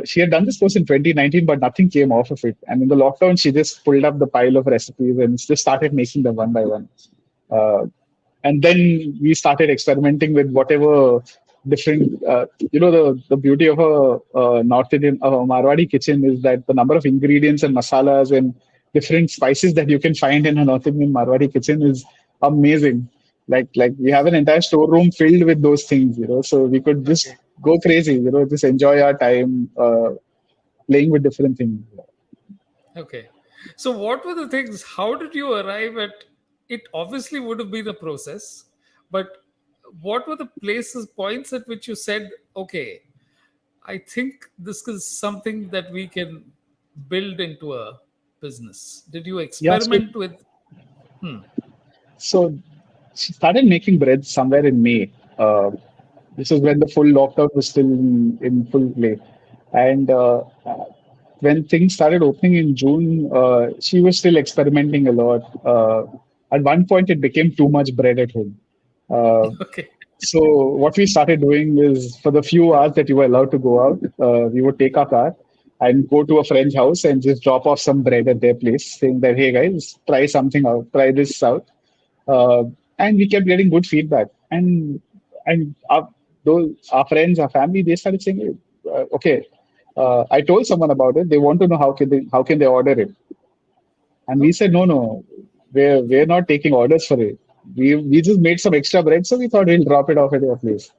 She had done this course in 2019, but nothing came off of it. And in the lockdown, she just pulled up the pile of recipes and just started making them one by one. Uh, and then we started experimenting with whatever different, the beauty of a North Indian, Marwadi kitchen is that the number of ingredients and masalas and different spices that you can find in a North Indian Marwadi kitchen is amazing. Like we have an entire storeroom filled with those things, so we could just go crazy, just enjoy our time playing with different things. Okay. So, what were the things? How did you arrive at it? Obviously, would have been a process, but what were the places, points at which you said, okay, I think this is something that we can build into a business? Did you Yeah, experiment with? Hmm. so she started making bread somewhere in May. This is when the full lockdown was still in full play. And when things started opening in June, she was still experimenting a lot. At one point, it became too much bread at home. Uh, Okay. so what we started doing is for the few hours that you were allowed to go out, we would take our car and go to a friend's house and just drop off some bread at their place, saying that, hey guys, try something out, try this out. Uh, and we kept getting good feedback. And our friends, our family, they started saying, "Hey, okay, I told someone about it. They want to know how can they order it." And we said, Okay. no, we're not taking orders for it. We just made some extra bread, so we thought we'll drop it off at your place.